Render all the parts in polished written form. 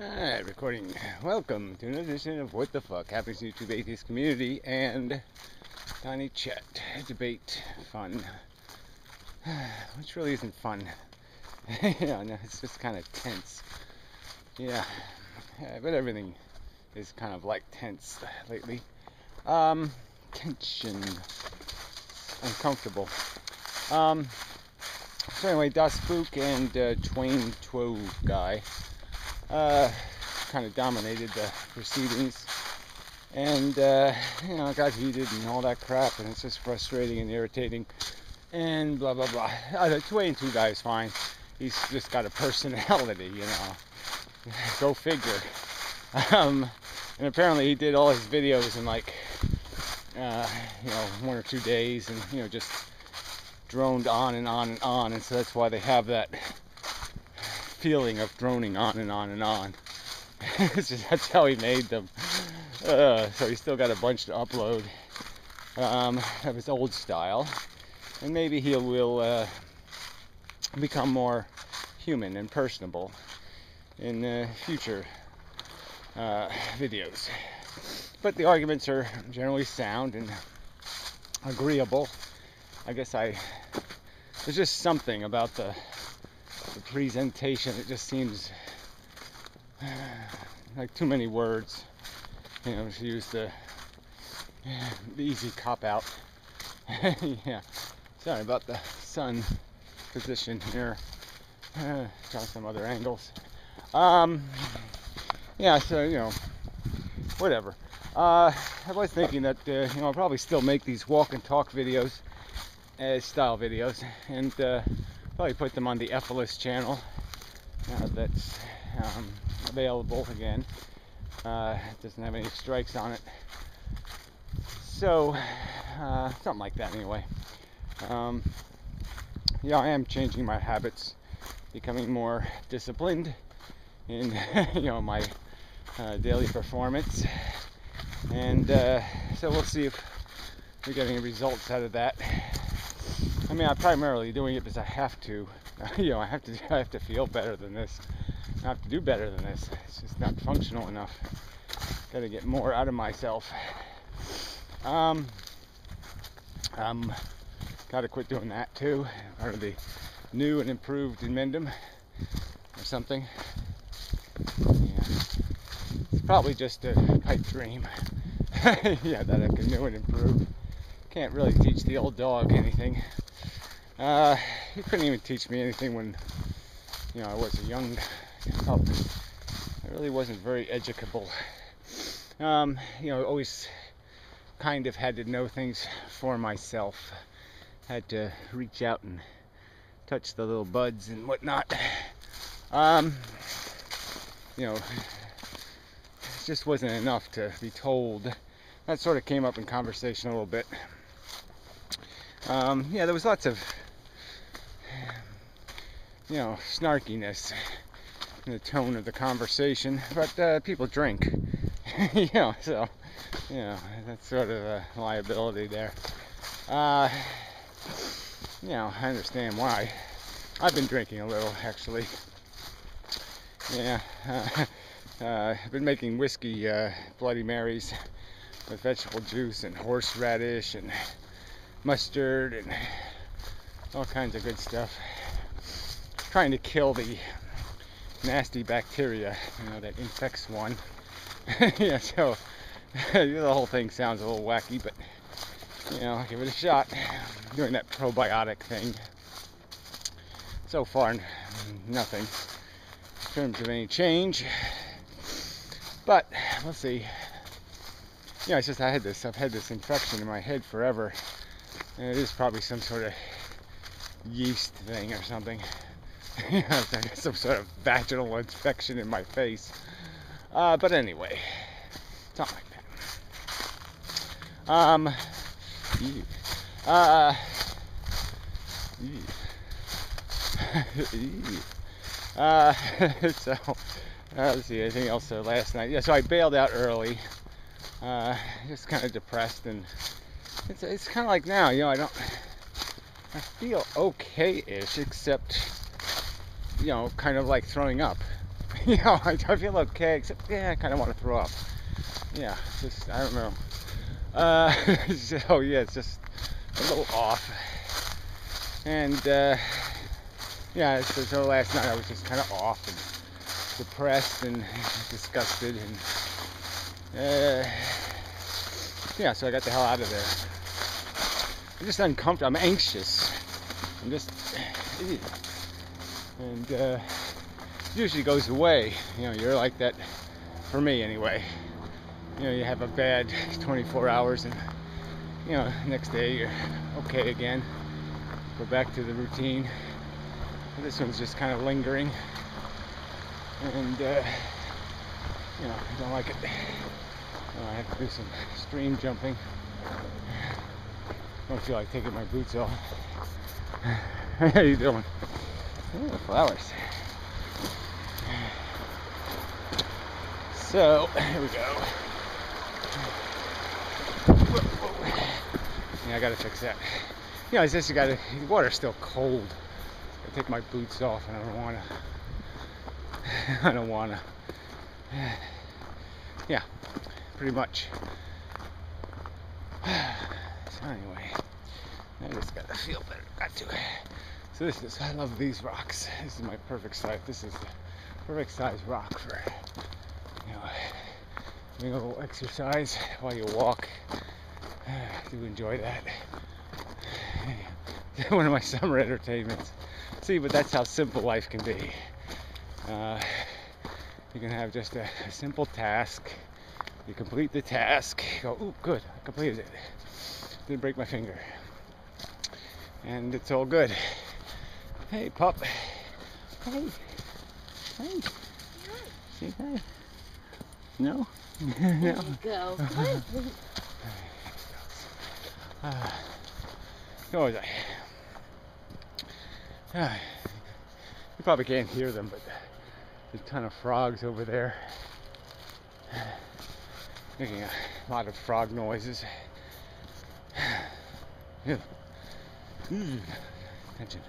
Alright, recording. Welcome to another edition of What the Fuck Happens in YouTube Atheist Community and Tiny Chat Debate Fun. Which really isn't fun. Yeah, no, it's just kind of tense. Yeah, but everything is kind of like tense lately. Tension. Uncomfortable. So anyway, Das Spook and Twain Twove guy kind of dominated the proceedings, and got heated and all that crap, and it's just frustrating and irritating and blah blah blah. The Twain Twove guy is fine. He's just got a personality, Go figure. And apparently he did all his videos in like 1 or 2 days, and just droned on and on and on, and so that's why they have that feeling of droning on and on and on. That's how he made them. So he's still got a bunch to upload of his old style, and maybe he will become more human and personable in future videos. But the arguments are generally sound and agreeable. I guess there's just something about the presentation. It just seems like too many words, to use the easy cop out. Yeah, sorry about the sun position here. Got some other angles. Yeah, so whatever. I was thinking that I'll probably still make these walk and talk videos as style videos, and probably put them on the Ephelis channel. That's available again. It doesn't have any strikes on it, so something like that anyway. I am changing my habits, becoming more disciplined in my daily performance, and so we'll see if we're getting results out of that. I mean, I'm primarily doing it because I have to. I have to feel better than this. I have to do better than this. It's just not functional enough. Got to get more out of myself. Got to quit doing that too. Part of the new and improved inmendham or something. Yeah, it's probably just a pipe dream. Yeah, that I can do and improve. Can't really teach the old dog anything. He couldn't even teach me anything when, I was a young pup. I really wasn't very educable. Always kind of had to know things for myself. Had to reach out and touch the little buds and whatnot. It just wasn't enough to be told. That sort of came up in conversation a little bit. There was lots of snarkiness in the tone of the conversation, but people drink. So that's sort of a liability there. I understand why. I've been drinking a little, actually. I've been making whiskey Bloody Marys with vegetable juice and horseradish and mustard and all kinds of good stuff, trying to kill the nasty bacteria that infects one. So the whole thing sounds a little wacky, but give it a shot. I'm doing that probiotic thing. So far, nothing in terms of any change, but we'll see. It's just I've had this infection in my head forever. And it is probably some sort of yeast thing or something. Some sort of vaginal infection in my face. But anyway, something like that. So, let's see, anything else last night? Yeah, so I bailed out early. Just kind of depressed, and it's kind of like now, I feel okay-ish, except, kind of like throwing up. You know, I feel okay, except yeah, I kind of want to throw up. Yeah, it's just I don't know. So yeah, it's just a little off. And yeah, so last night I was just kind of off and depressed and disgusted, and yeah, so I got the hell out of there. I'm just uncomfortable. I'm anxious. I'm just, and it usually goes away. You know, you're like that, for me anyway. You know, you have a bad 24 hours, and you know, next day you're okay again. Go back to the routine. But this one's just kind of lingering, and you know, I don't like it. I have to do some stream jumping. I don't feel like taking my boots off. How you doing? Oh, flowers. So, here we go. Yeah, I gotta fix that. You know, it's just the water's still cold. I take my boots off, and I don't wanna. Yeah, pretty much. So anyway, I just gotta feel better. Got to. So I love these rocks. This is my perfect size. This is the perfect size rock for, you know, doing a little exercise while you walk. I do enjoy that. One of my summer entertainments. See, but that's how simple life can be. You can have just a simple task. You complete the task. You go, ooh, good, I completed it. Didn't break my finger. And it's all good. Hey, pup. Hey. Hey. Say hi. No? There you go. Who was I? You probably can't hear them, but there's a ton of frogs over there. Making a lot of frog noises. Yeah. Attention.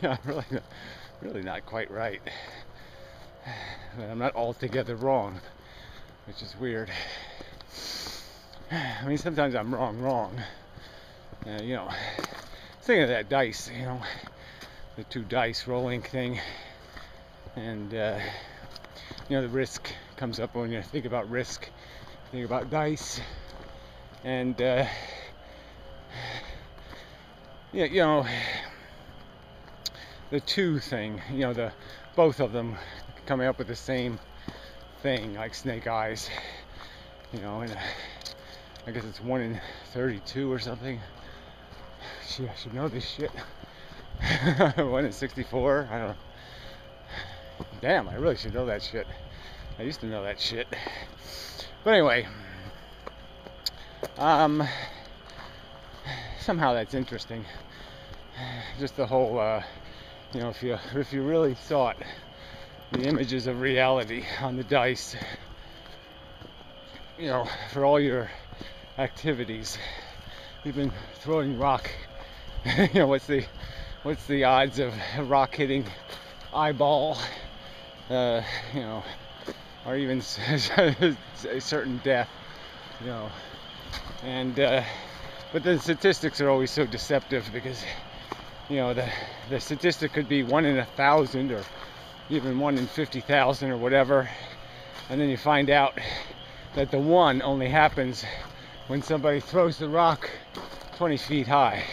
Yeah, really not quite right. But I'm not altogether wrong, which is weird. I mean, sometimes I'm wrong. You know, thinking of that dice, you know, the two dice rolling thing, and you know, the risk comes up when you think about risk. Think about dice, and yeah, you know, the two thing, you know, both of them coming up with the same thing, like snake eyes, you know, and I guess it's 1 in 32 or something. Gee, I should know this shit. 1 in 64, I don't know. Damn, I really should know that shit. I used to know that shit. But anyway, somehow that's interesting. Just the whole, you know, if you really thought the images of reality on the dice, you know, for all your activities, you've been throwing rock. You know, what's the odds of a rock hitting eyeball? You know, or even a certain death. You know, and but the statistics are always so deceptive, because you know, the statistic could be 1 in 1,000 or even 1 in 50,000 or whatever, and then you find out that the one only happens when somebody throws the rock 20 feet high.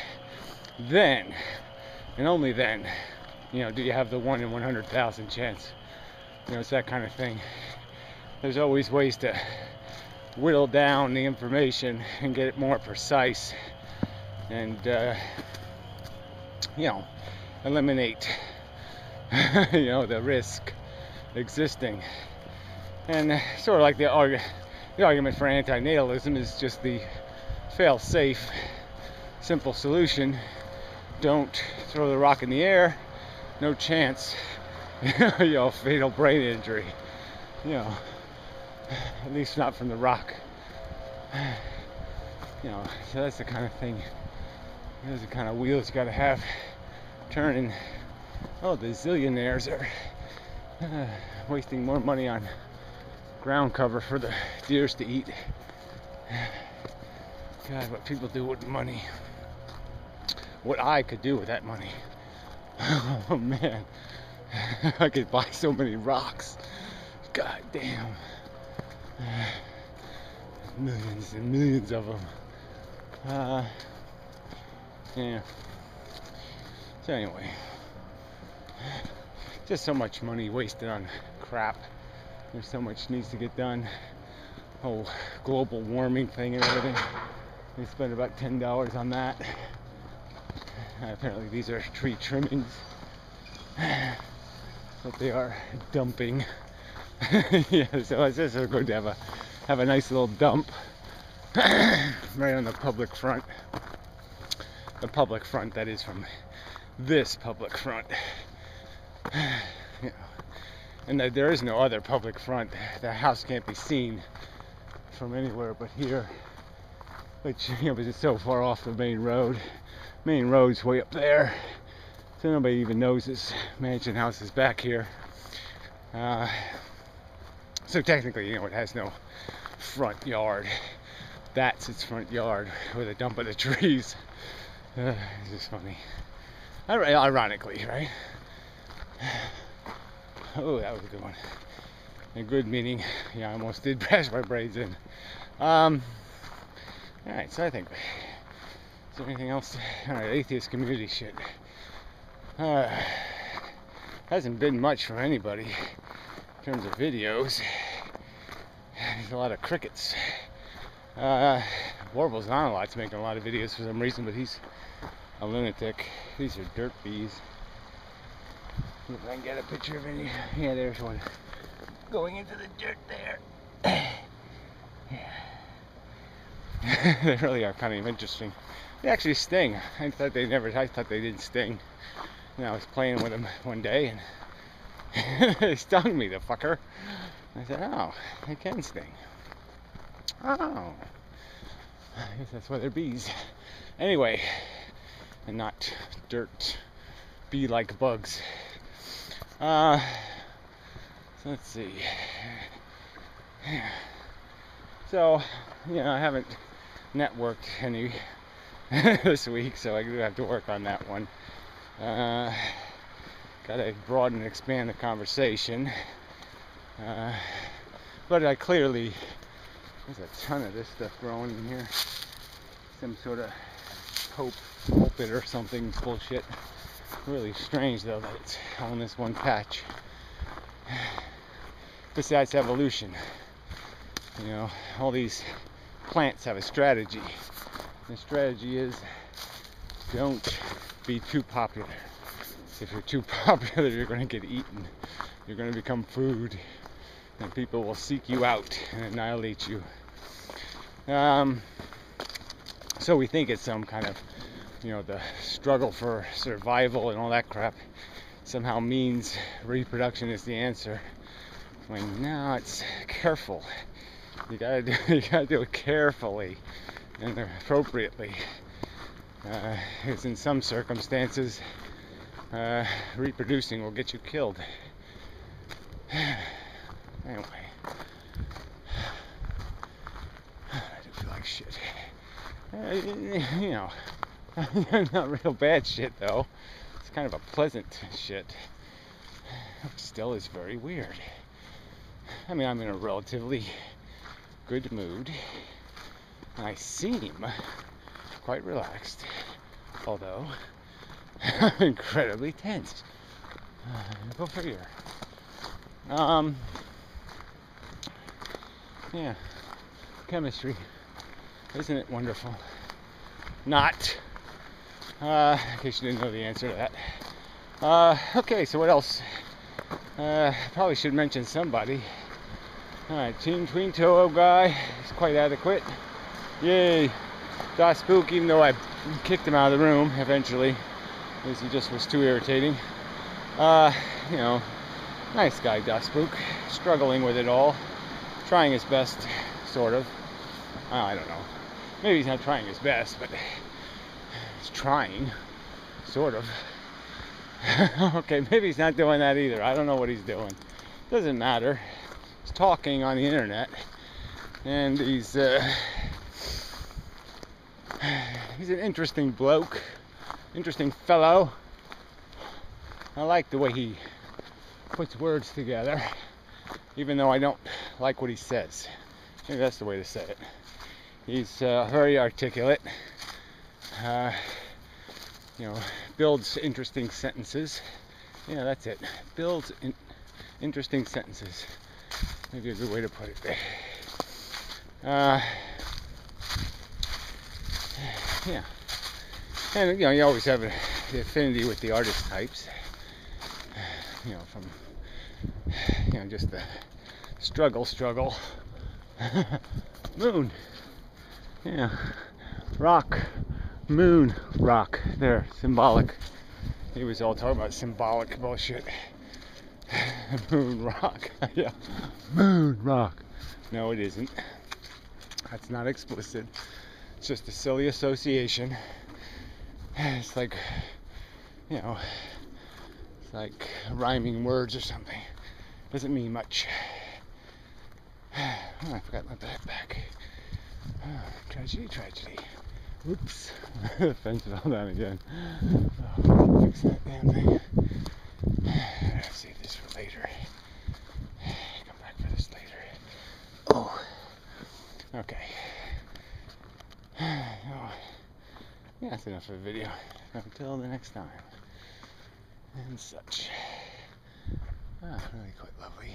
Then, and only then, you know, do you have the 1 in 100,000 chance. You know, it's that kind of thing. There's always ways to whittle down the information and get it more precise, and you know, eliminate you know, the risk existing. And sort of like the argument for antinatalism is just the fail-safe, simple solution. Don't throw the rock in the air, no chance, you know, fatal brain injury, you know, at least not from the rock. You know, so that's the kind of thing, those are the kind of wheels you gotta have turning. Oh, the zillionaires are Wasting more money on ground cover for the deers to eat. God, what people do with money. What I could do with that money. Oh man. I could buy so many rocks. God damn. Millions and millions of them. Yeah. So anyway. Just so much money wasted on crap. There's so much needs to get done. Whole global warming thing and everything. They spent about $10 on that. Apparently these are tree trimmings that they are dumping. Yeah, so it's just good to have a nice little dump right on the public front. The public front, that is, from this public front. You know, and there is no other public front. The house can't be seen from anywhere but here, which, you know, is so far off the main road. Main road's way up there, so nobody even knows this mansion house is back here. So technically, you know, it has no front yard. That's its front yard with a dump of the trees. It's just funny. Ironically, right? Oh, that was a good one. A good meaning. Yeah, I almost did bash my brains in. Alright, so I think... Is there anything else? Alright, atheist community shit. Hasn't been much from anybody in terms of videos. There's a lot of crickets. Warble's not a lot's making a lot of videos for some reason, but he's a lunatic. These are dirt bees. See if I can get a picture of any. Yeah, there's one going into the dirt there. Yeah. They really are kind of interesting. They actually sting. I thought they didn't sting. And I was playing with them one day and they stung me, the fucker. I said, oh, they can sting. Oh. I guess that's why they're bees. Anyway, and not dirt bee-like bugs. So let's see. So, you know, I haven't networked any this week, so I do have to work on that one. Gotta broaden and expand the conversation. But I clearly, there's a ton of this stuff growing in here. Some sort of pulpit or something bullshit. Really strange though that it's on this one patch. Besides evolution, you know, all these plants have a strategy. The strategy is don't be too popular. If you're too popular, you're going to get eaten. You're going to become food, and people will seek you out and annihilate you. So we think it's some kind of, you know, the struggle for survival and all that crap somehow means reproduction is the answer. When no, it's careful. You gotta do it carefully and appropriately. Because in some circumstances, reproducing will get you killed. Anyway, I do feel like shit. You know, not real bad shit though. It's kind of a pleasant shit. Which still is very weird. I mean, I'm in a relatively good mood. And I seem quite relaxed. Although, incredibly tense. Go figure. Yeah. Chemistry. Isn't it wonderful? Not. In case you didn't know the answer to that. Okay, so what else? Probably should mention somebody. Alright, Team Tween Toho guy is quite adequate. Yay! Das Spook, even though I kicked him out of the room eventually, because he just was too irritating. You know, nice guy, Das Spook. Struggling with it all. Trying his best, sort of. I don't know. Maybe he's not trying his best, but he's trying, sort of. Okay, maybe he's not doing that either. I don't know what he's doing. Doesn't matter. He's talking on the internet, and he's an interesting bloke, interesting fellow. I like the way he puts words together, even though I don't like what he says. Maybe that's the way to say it. He's very articulate. Builds interesting sentences. Yeah, that's it. Builds interesting sentences. Maybe a good way to put it. Yeah. And you always have the affinity with the artist types. From just the struggle. Moon. Yeah. Rock. Moon. Rock. There. Symbolic. He was all talking about symbolic bullshit. Moon rock. Yeah. Moon rock. No, it isn't. That's not explicit. It's just a silly association. It's like, it's like rhyming words or something. Doesn't mean much. Oh, I forgot my backpack. Oh, tragedy. Oops. The fence fell down again. Oh, fix that damn thing. I'll save this for later. Come back for this later. Oh. Okay. Oh. Yeah, that's enough of a video. Until the next time. And such. Really quite lovely.